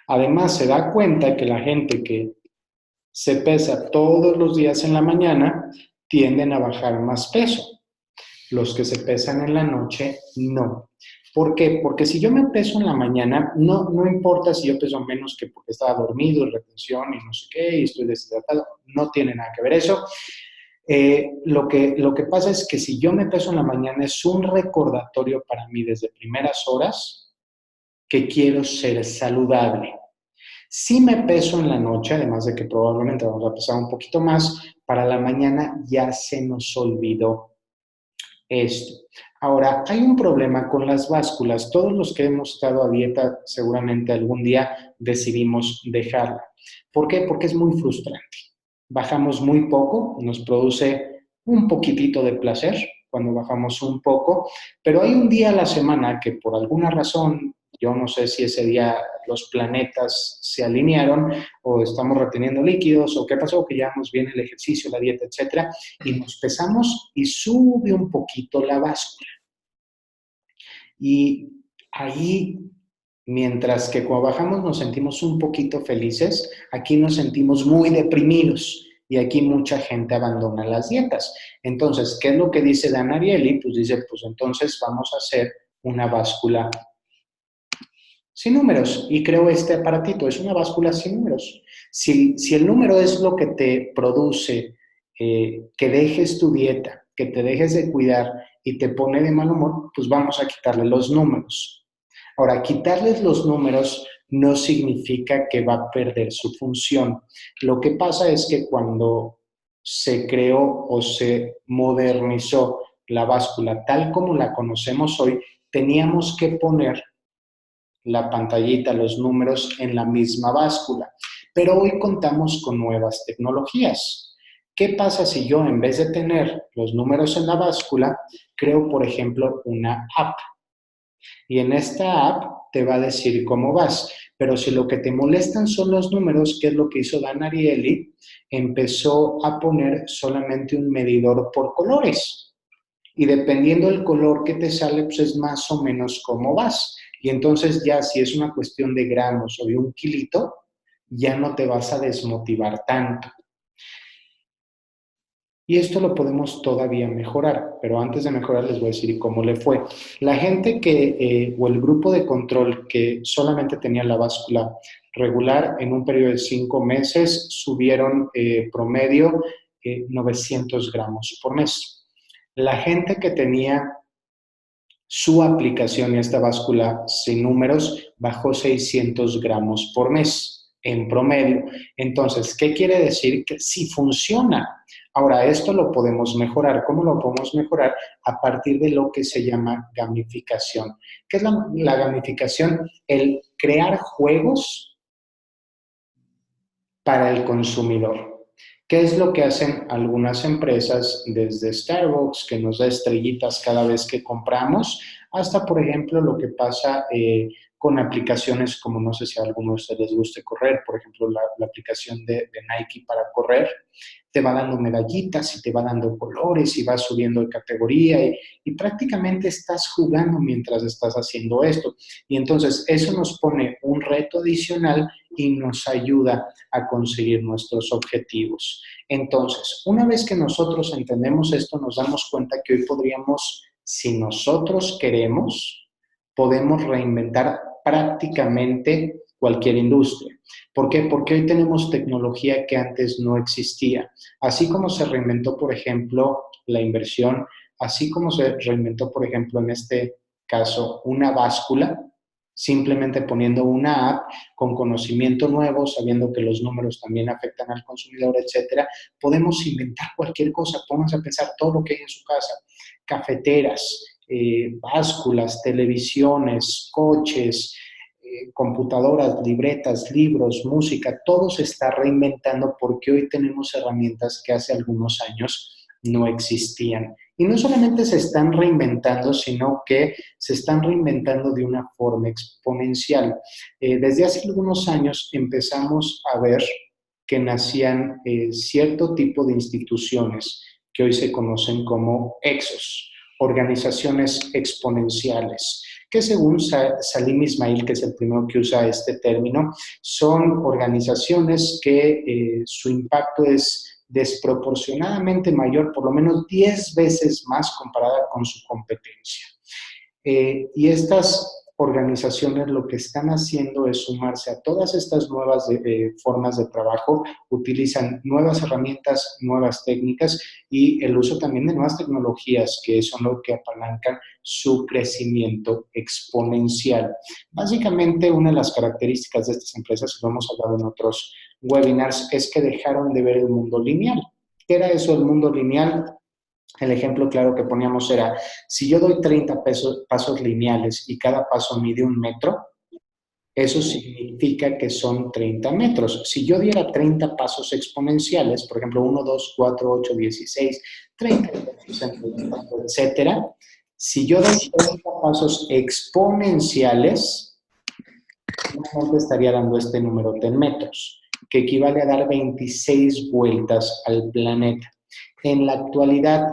Además, se da cuenta que la gente que se pesa todos los días en la mañana tienden a bajar más peso. Los que se pesan en la noche, no. ¿Por qué? Porque si yo me peso en la mañana, no importa si yo peso menos que porque estaba dormido y retención y no sé qué, y estoy deshidratado, no tiene nada que ver eso. Lo que pasa es que si yo me peso en la mañana es un recordatorio para mí desde primeras horas que quiero ser saludable. Si me peso en la noche, además de que probablemente vamos a pesar un poquito más, para la mañana ya se nos olvidó esto. Ahora, hay un problema con las básculas. Todos los que hemos estado a dieta seguramente algún día decidimos dejarla. ¿Por qué? Porque es muy frustrante. Bajamos muy poco, nos produce un poquitito de placer cuando bajamos un poco, pero hay un día a la semana que por alguna razón, yo no sé si ese día los planetas se alinearon o estamos reteniendo líquidos o qué pasó, que llevamos bien el ejercicio, la dieta, etcétera, y nos pesamos y sube un poquito la báscula. Y ahí, mientras que cuando bajamos nos sentimos un poquito felices, aquí nos sentimos muy deprimidos y aquí mucha gente abandona las dietas. Entonces, ¿qué es lo que dice Dan Ariely? Pues dice, pues entonces vamos a hacer una báscula sin números. Y creo este aparatito, es una báscula sin números. Si el número es lo que te produce que dejes tu dieta, que te dejes de cuidar y te pone de mal humor, pues vamos a quitarle los números. Ahora, quitarles los números no significa que va a perder su función. Lo que pasa es que cuando se creó o se modernizó la báscula tal como la conocemos hoy, teníamos que poner la pantallita, los números en la misma báscula. Pero hoy contamos con nuevas tecnologías. ¿Qué pasa si yo, en vez de tener los números en la báscula, creo, por ejemplo, una app? Y en esta app te va a decir cómo vas. Pero si lo que te molestan son los números, ¿qué es lo que hizo Dan Ariely? Empezó a poner solamente un medidor por colores. Y dependiendo del color que te sale, pues es más o menos cómo vas. Y entonces ya si es una cuestión de gramos o de un kilito, ya no te vas a desmotivar tanto. Y esto lo podemos todavía mejorar, pero antes de mejorar les voy a decir cómo le fue. La gente o el grupo de control que solamente tenía la báscula regular, en un periodo de 5 meses subieron promedio 900 gramos por mes. La gente que tenía su aplicación y esta báscula sin números bajó 600 gramos por mes en promedio. Entonces, ¿qué quiere decir? Que sí funciona. Ahora, esto lo podemos mejorar. ¿Cómo lo podemos mejorar? A partir de lo que se llama gamificación. ¿Qué es la gamificación? El crear juegos para el consumidor. ¿Qué es lo que hacen algunas empresas desde Starbucks, que nos da estrellitas cada vez que compramos, hasta, por ejemplo, lo que pasa con aplicaciones como, no sé si a alguno de ustedes les guste correr, por ejemplo, la aplicación de Nike para correr, te va dando medallitas y te va dando colores y vas subiendo de categoría y prácticamente estás jugando mientras estás haciendo esto. Y entonces eso nos pone un reto adicional y nos ayuda a conseguir nuestros objetivos. Entonces, una vez que nosotros entendemos esto, nos damos cuenta que hoy podríamos, si nosotros queremos, podemos reinventar prácticamente cualquier industria. ¿Por qué? Porque hoy tenemos tecnología que antes no existía. Así como se reinventó, por ejemplo, la inversión, así como se reinventó, por ejemplo, en este caso, una báscula, simplemente poniendo una app con conocimiento nuevo, sabiendo que los números también afectan al consumidor, etcétera, podemos inventar cualquier cosa. Pónganse a pensar todo lo que hay en su casa: cafeteras, básculas, televisiones, coches, computadoras, libretas, libros, música, todo se está reinventando porque hoy tenemos herramientas que hace algunos años no existían. Y no solamente se están reinventando, sino que se están reinventando de una forma exponencial. Desde hace algunos años empezamos a ver que nacían cierto tipo de instituciones que hoy se conocen como EXOs, organizaciones exponenciales, que según Salim Ismail, que es el primero que usa este término, son organizaciones que su impacto es desproporcionadamente mayor, por lo menos 10 veces más comparada con su competencia. Y estas organizaciones lo que están haciendo es sumarse a todas estas nuevas formas de trabajo, utilizan nuevas herramientas, nuevas técnicas y el uso también de nuevas tecnologías que son lo que apalancan su crecimiento exponencial. Básicamente, una de las características de estas empresas, y lo hemos hablado en otros webinars, es que dejaron de ver el mundo lineal. ¿Qué era eso del mundo lineal? El ejemplo claro que poníamos era, si yo doy 30 pasos lineales y cada paso mide 1 metro, eso significa que son 30 metros. Si yo diera 30 pasos exponenciales, por ejemplo, 1, 2, 4, 8, 16, 30, 60, etcétera, si yo doy 30 pasos exponenciales, finalmente estaría dando este número de metros, que equivale a dar 26 vueltas al planeta. En la actualidad,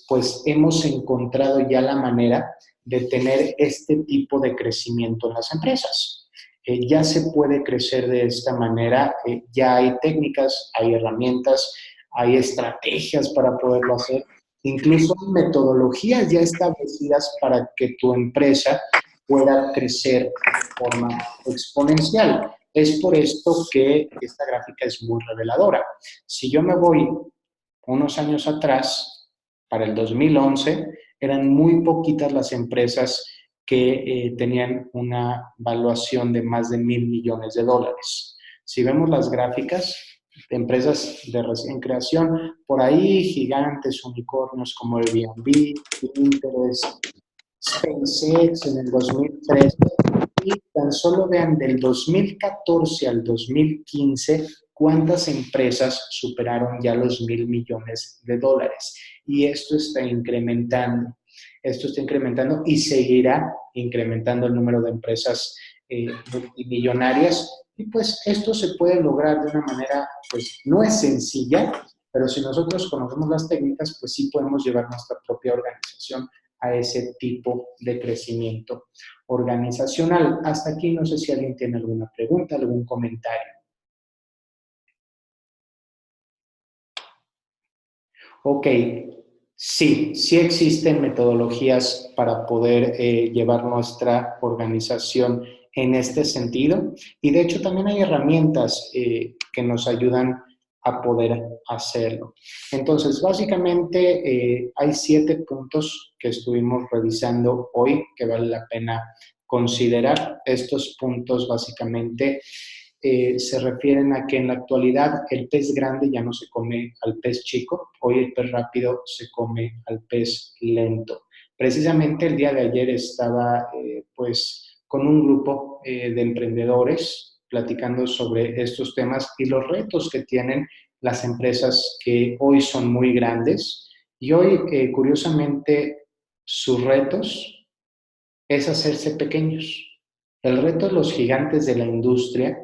pues hemos encontrado ya la manera de tener este tipo de crecimiento en las empresas. Ya se puede crecer de esta manera, ya hay técnicas, hay herramientas, hay estrategias para poderlo hacer, incluso metodologías ya establecidas para que tu empresa pueda crecer de forma exponencial. Es por esto que esta gráfica es muy reveladora. Si yo me voy unos años atrás, para el 2011, eran muy poquitas las empresas que tenían una valuación de más de $1,000 millones. Si vemos las gráficas de empresas de recién creación, por ahí gigantes unicornios como Airbnb, Pinterest, SpaceX en el 2013, y tan solo vean del 2014 al 2015 cuántas empresas superaron ya los $1,000 millones. Y esto está incrementando y seguirá incrementando el número de empresas multimillonarias. Y pues esto se puede lograr de una manera, pues no es sencilla, pero si nosotros conocemos las técnicas, pues sí podemos llevar nuestra propia organización a ese tipo de crecimiento organizacional. Hasta aquí no sé si alguien tiene alguna pregunta, algún comentario. Ok, sí existen metodologías para poder llevar nuestra organización en este sentido y de hecho también hay herramientas que nos ayudan a poder hacerlo. Entonces, básicamente hay 7 puntos que estuvimos revisando hoy que vale la pena considerar. Estos puntos básicamente se refieren a que en la actualidad el pez grande ya no se come al pez chico, hoy el pez rápido se come al pez lento. Precisamente el día de ayer estaba pues con un grupo de emprendedores platicando sobre estos temas y los retos que tienen las empresas que hoy son muy grandes y hoy curiosamente sus retos es hacerse pequeños. El reto de los gigantes de la industria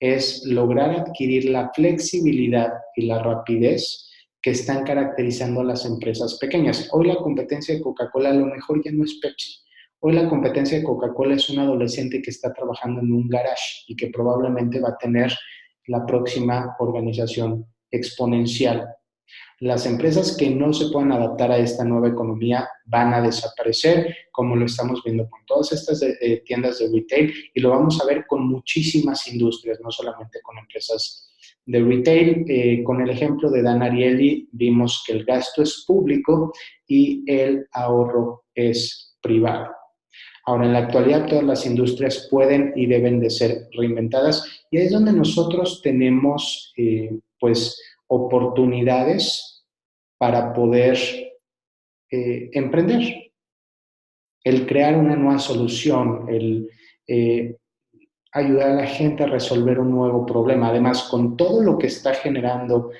es lograr adquirir la flexibilidad y la rapidez que están caracterizando a las empresas pequeñas. Hoy la competencia de Coca-Cola a lo mejor ya no es Pepsi. Hoy la competencia de Coca-Cola es un adolescente que está trabajando en un garage y que probablemente va a tener la próxima organización exponencial. Las empresas que no se puedan adaptar a esta nueva economía van a desaparecer, como lo estamos viendo con todas estas tiendas de retail, y lo vamos a ver con muchísimas industrias, no solamente con empresas de retail. Con el ejemplo de Dan Ariely, vimos que el gasto es público y el ahorro es privado. Ahora, en la actualidad, todas las industrias pueden y deben de ser reinventadas, y ahí es donde nosotros tenemos, pues, oportunidades para poder emprender, el crear una nueva solución, el ayudar a la gente a resolver un nuevo problema. Además, con todo lo que está generando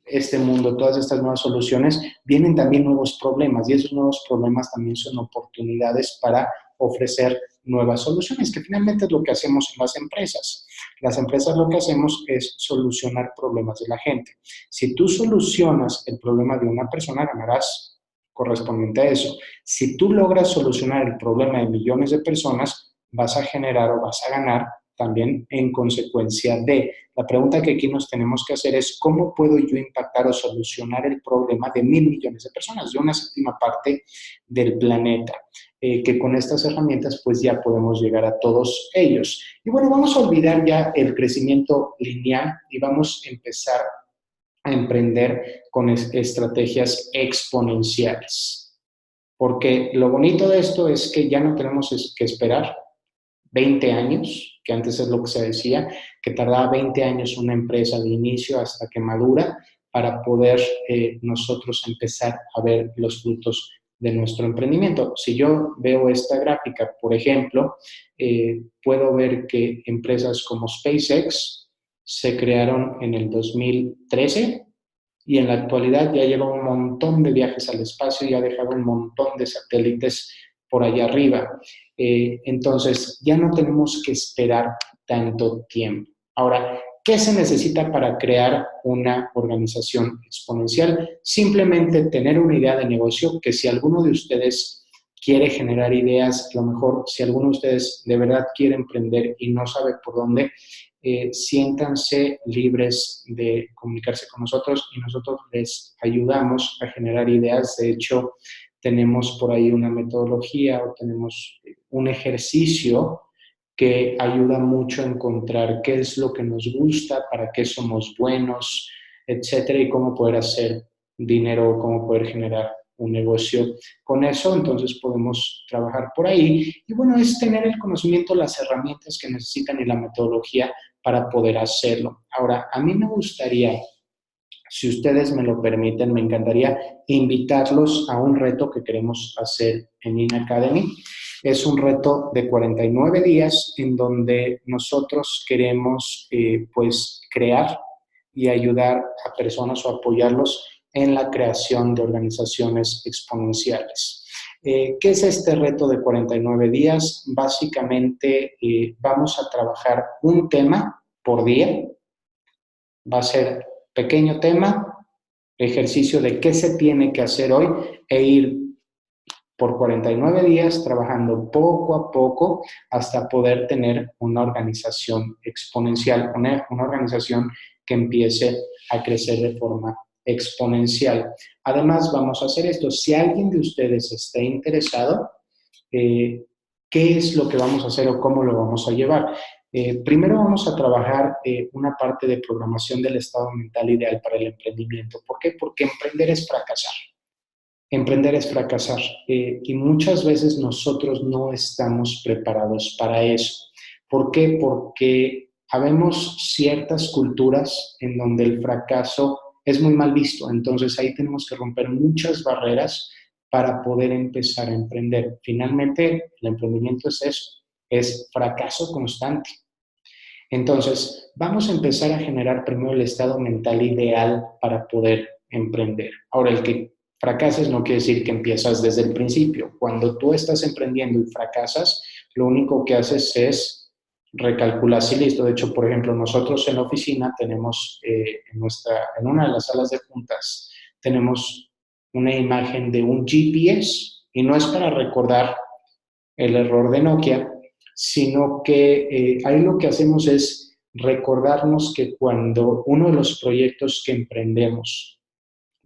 este mundo, todas estas nuevas soluciones, vienen también nuevos problemas y esos nuevos problemas también son oportunidades para ofrecer nuevas soluciones, que finalmente es lo que hacemos en las empresas. Las empresas lo que hacemos es solucionar problemas de la gente. Si tú solucionas el problema de una persona, ganarás correspondiente a eso. Si tú logras solucionar el problema de millones de personas, vas a generar o vas a ganar también en consecuencia de. La pregunta que aquí nos tenemos que hacer es, ¿cómo puedo yo impactar o solucionar el problema de 1.000 millones de personas, de una séptima parte del planeta? Que con estas herramientas pues ya podemos llegar a todos ellos. Y bueno, vamos a olvidar ya el crecimiento lineal y vamos a empezar a emprender con estrategias exponenciales. Porque lo bonito de esto es que ya no tenemos que esperar 20 años, que antes es lo que se decía, que tardaba 20 años una empresa de inicio hasta que madura para poder nosotros empezar a ver los frutos de nuestro emprendimiento. Si yo veo esta gráfica, por ejemplo, puedo ver que empresas como SpaceX se crearon en el 2013 y en la actualidad ya lleva un montón de viajes al espacio y ha dejado un montón de satélites por allá arriba. Entonces, ya no tenemos que esperar tanto tiempo. Ahora, ¿qué se necesita para crear una organización exponencial? Simplemente tener una idea de negocio que si alguno de ustedes quiere generar ideas, a lo mejor si alguno de ustedes de verdad quiere emprender y no sabe por dónde, siéntanse libres de comunicarse con nosotros y nosotros les ayudamos a generar ideas. De hecho, tenemos por ahí una metodología o tenemos un ejercicio que ayuda mucho a encontrar qué es lo que nos gusta, para qué somos buenos, etcétera, y cómo poder hacer dinero, cómo poder generar un negocio con eso. Entonces podemos trabajar por ahí. Y bueno, es tener el conocimiento, las herramientas que necesitan y la metodología para poder hacerlo. Ahora, a mí me gustaría, si ustedes me lo permiten, me encantaría invitarlos a un reto que queremos hacer en InAcademy. Es un reto de 49 días en donde nosotros queremos pues crear y ayudar a personas o apoyarlos en la creación de organizaciones exponenciales. ¿Qué es este reto de 49 días? Básicamente vamos a trabajar un tema por día. Va a ser pequeño tema, ejercicio de qué se tiene que hacer hoy e ir por 49 días trabajando poco a poco hasta poder tener una organización exponencial, una organización que empiece a crecer de forma exponencial. Además, vamos a hacer esto. Si alguien de ustedes está interesado, ¿qué es lo que vamos a hacer o cómo lo vamos a llevar? Primero vamos a trabajar una parte de programación del estado mental ideal para el emprendimiento. ¿Por qué? Porque emprender es fracasar. Emprender es fracasar y muchas veces nosotros no estamos preparados para eso. ¿Por qué? Porque habemos ciertas culturas en donde el fracaso es muy mal visto. Entonces ahí tenemos que romper muchas barreras para poder empezar a emprender. Finalmente, el emprendimiento es eso, es fracaso constante. Entonces, vamos a empezar a generar primero el estado mental ideal para poder emprender. Ahora, el que fracases no quiere decir que empiezas desde el principio. Cuando tú estás emprendiendo y fracasas, lo único que haces es recalcular y listo. De hecho, por ejemplo, nosotros en la oficina tenemos, en una de las salas de juntas, tenemos una imagen de un GPS y no es para recordar el error de Nokia, sino que ahí lo que hacemos es recordarnos que cuando uno de los proyectos que emprendemos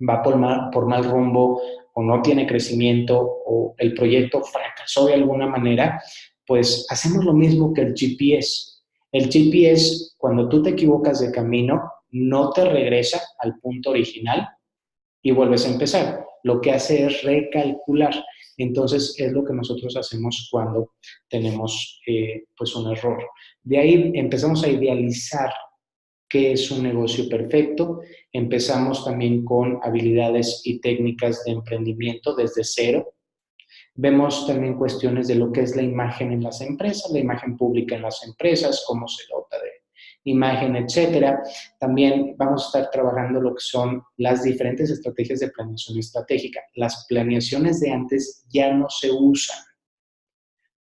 va por mal rumbo o no tiene crecimiento o el proyecto fracasó de alguna manera, pues hacemos lo mismo que el GPS. El GPS, cuando tú te equivocas de camino, no te regresa al punto original y vuelves a empezar. Lo que hace es recalcular. Entonces, es lo que nosotros hacemos cuando tenemos pues un error. De ahí empezamos a idealizar qué es un negocio perfecto. Empezamos también con habilidades y técnicas de emprendimiento desde cero. Vemos también cuestiones de lo que es la imagen en las empresas, la imagen pública en las empresas, cómo se nota de imagen, etcétera. También vamos a estar trabajando lo que son las diferentes estrategias de planeación estratégica. Las planeaciones de antes ya no se usan.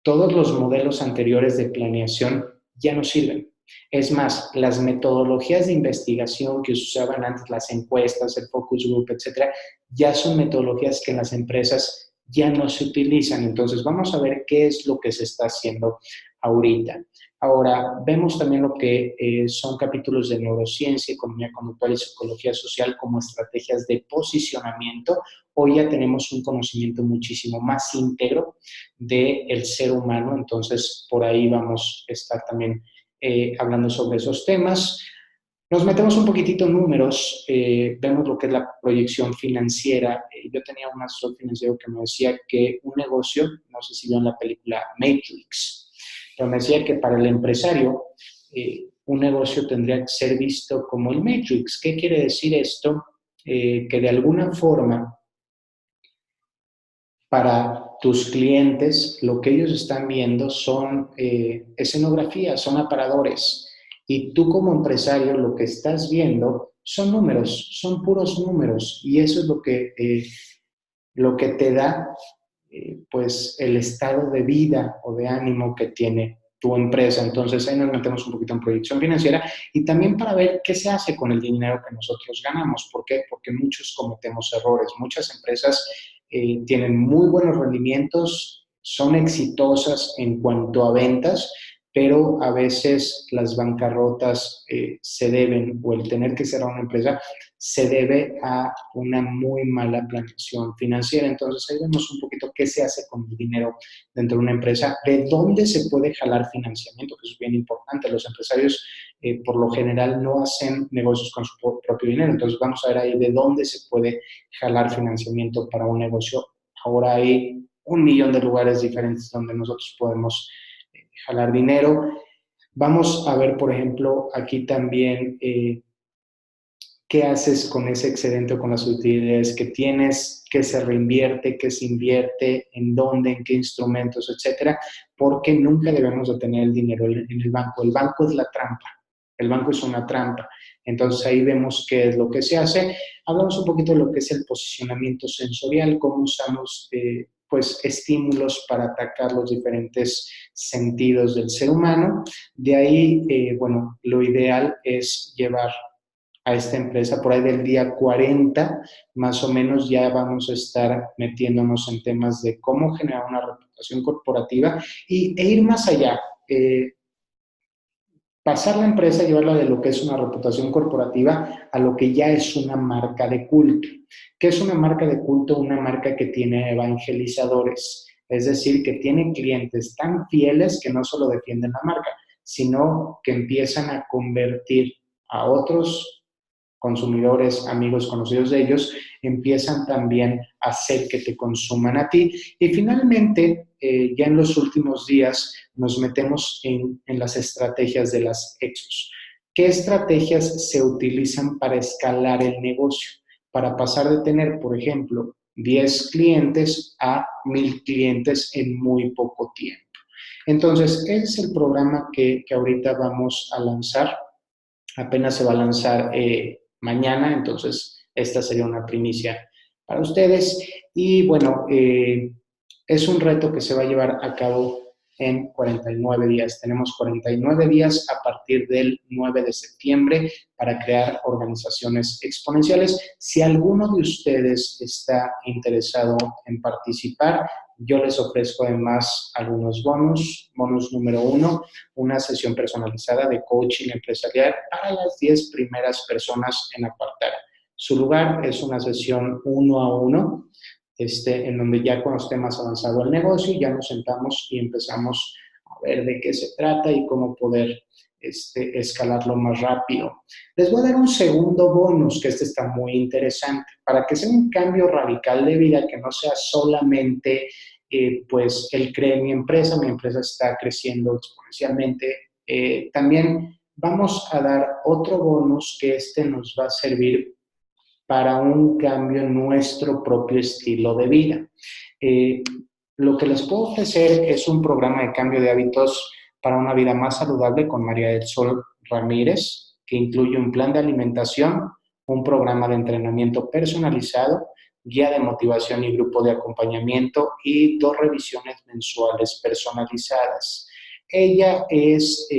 Todos los modelos anteriores de planeación ya no sirven. Es más, las metodologías de investigación que usaban antes, las encuestas, el focus group, etcétera, ya son metodologías que en las empresas ya no se utilizan. Entonces, vamos a ver qué es lo que se está haciendo ahorita. Ahora, vemos también lo que son capítulos de neurociencia, economía conductual y psicología social como estrategias de posicionamiento. Hoy ya tenemos un conocimiento muchísimo más íntegro del ser humano, entonces por ahí vamos a estar también hablando sobre esos temas. Nos metemos un poquitito en números, vemos lo que es la proyección financiera. Yo tenía un asesor financiero que me decía que un negocio, no sé si vieron la película Matrix, pero me decía que para el empresario un negocio tendría que ser visto como el Matrix. ¿Qué quiere decir esto? Que de alguna forma para tus clientes lo que ellos están viendo son escenografías, son aparadores. Y tú como empresario lo que estás viendo son números, son puros números. Y eso es lo que te da pues el estado de vida o de ánimo que tiene tu empresa. Entonces ahí nos metemos un poquito en proyección financiera y también para ver qué se hace con el dinero que nosotros ganamos. ¿Por qué? Porque muchos cometemos errores. Muchas empresas tienen muy buenos rendimientos, son exitosas en cuanto a ventas, pero a veces las bancarrotas se deben, o el tener que cerrar una empresa, se debe a una muy mala planeación financiera. Entonces ahí vemos un poquito qué se hace con el dinero dentro de una empresa, de dónde se puede jalar financiamiento, que es bien importante. Los empresarios por lo general no hacen negocios con su propio dinero, entonces vamos a ver ahí de dónde se puede jalar financiamiento para un negocio. Ahora hay 1 millón de lugares diferentes donde nosotros podemos jalar dinero. Vamos a ver, por ejemplo, aquí también qué haces con ese excedente o con las utilidades que tienes, qué se reinvierte, qué se invierte, en dónde, en qué instrumentos, etcétera, porque nunca debemos de tener el dinero en el banco. El banco es la trampa. El banco es una trampa. Entonces ahí vemos qué es lo que se hace. Hablamos un poquito de lo que es el posicionamiento sensorial, cómo usamos pues estímulos para atacar los diferentes sentidos del ser humano. De ahí, bueno, lo ideal es llevar a esta empresa por ahí del día 40, más o menos ya vamos a estar metiéndonos en temas de cómo generar una reputación corporativa e ir más allá. Pasar la empresa, llevarla de lo que es una reputación corporativa a lo que ya es una marca de culto. ¿Qué es una marca de culto? Una marca que tiene evangelizadores, es decir, que tiene clientes tan fieles que no solo defienden la marca, sino que empiezan a convertir a otros consumidores, amigos, conocidos de ellos, empiezan también a hacer que te consuman a ti. Y finalmente, ya en los últimos días, nos metemos en las estrategias de las Exos. ¿Qué estrategias se utilizan para escalar el negocio? Para pasar de tener, por ejemplo, 10 clientes a 1,000 clientes en muy poco tiempo. Entonces, ese es el programa que ahorita vamos a lanzar. Apenas se va a lanzar mañana, entonces esta sería una primicia para ustedes. Y bueno, es un reto que se va a llevar a cabo en 49 días. Tenemos 49 días a partir del 9 de septiembre para crear organizaciones exponenciales. Si alguno de ustedes está interesado en participar, yo les ofrezco además algunos bonos. Bonus número 1, una sesión personalizada de coaching empresarial para las 10 primeras personas en apartar. Su lugar es una sesión 1 a 1, en donde ya cuando esté más avanzado el negocio, ya nos sentamos y empezamos a ver de qué se trata y cómo poder escalarlo más rápido. Les voy a dar un segundo bonus, que está muy interesante, para que sea un cambio radical de vida, que no sea solamente pues el cree mi empresa está creciendo exponencialmente. También vamos a dar otro bonus que nos va a servir para un cambio en nuestro propio estilo de vida. Lo que les puedo ofrecer es un programa de cambio de hábitos para una vida más saludable con María del Sol Ramírez, que incluye un plan de alimentación, un programa de entrenamiento personalizado, guía de motivación y grupo de acompañamiento y 2 revisiones mensuales personalizadas. Ella es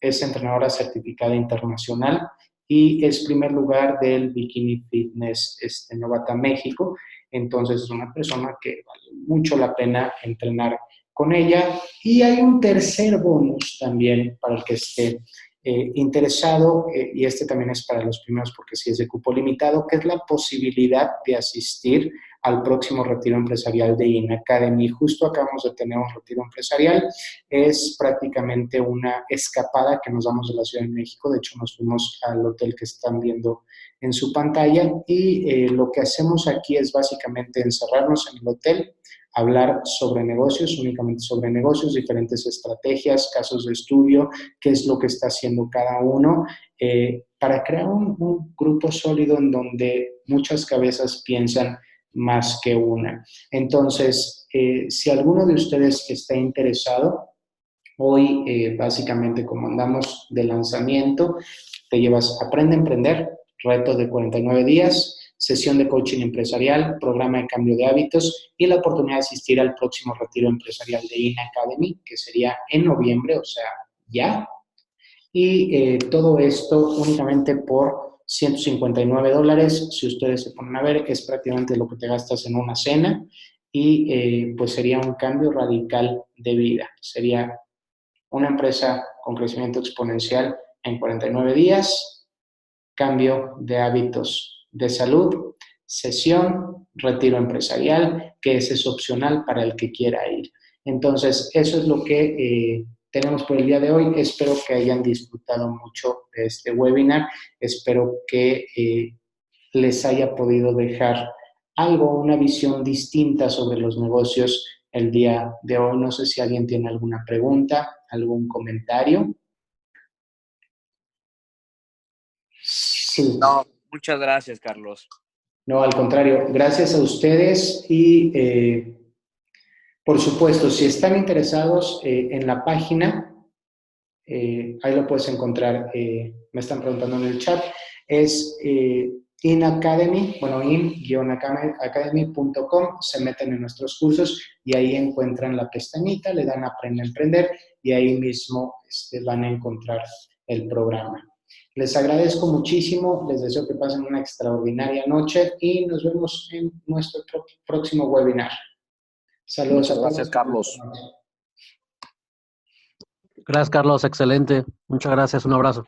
entrenadora certificada internacional y es primer lugar del Bikini Fitness Novata México. Entonces es una persona que vale mucho la pena entrenar con ella. Y hay un tercer bonus también para el que esté interesado, y este también es para los primeros porque sí es de cupo limitado, que es la posibilidad de asistir al próximo retiro empresarial de IN Academy. Justo acabamos de tener un retiro empresarial, es prácticamente una escapada que nos damos de la Ciudad de México. De hecho nos fuimos al hotel que están viendo en su pantalla, y lo que hacemos aquí es básicamente encerrarnos en el hotel, hablar sobre negocios, únicamente sobre negocios, diferentes estrategias, casos de estudio, qué es lo que está haciendo cada uno, para crear un grupo sólido en donde muchas cabezas piensan más que una. Entonces, si alguno de ustedes está interesado, hoy básicamente como andamos de lanzamiento, te llevas Aprende a Emprender, reto de 49 días, sesión de coaching empresarial, programa de cambio de hábitos y la oportunidad de asistir al próximo retiro empresarial de IN Academy, que sería en noviembre, o sea, ya. Y todo esto únicamente por $159. Si ustedes se ponen a ver, es prácticamente lo que te gastas en una cena, y pues sería un cambio radical de vida. Sería una empresa con crecimiento exponencial en 49 días, cambio de hábitos de salud, sesión, retiro empresarial, que ese es opcional para el que quiera ir. Entonces, eso es lo que tenemos por el día de hoy. Espero que hayan disfrutado mucho de este webinar. Espero que les haya podido dejar algo, una visión distinta sobre los negocios el día de hoy. No sé si alguien tiene alguna pregunta, algún comentario. Sí. No, muchas gracias, Carlos. No, al contrario, gracias a ustedes, y por supuesto, si están interesados en la página, ahí lo puedes encontrar, me están preguntando en el chat, es IN Academy, bueno, in-academy.com, se meten en nuestros cursos y ahí encuentran la pestañita, le dan a Aprende a Emprender y ahí mismo van a encontrar el programa. Les agradezco muchísimo, les deseo que pasen una extraordinaria noche y nos vemos en nuestro próximo webinar. Saludos Muchas a gracias, todos. Carlos. Gracias, Carlos. Excelente. Muchas gracias. Un abrazo.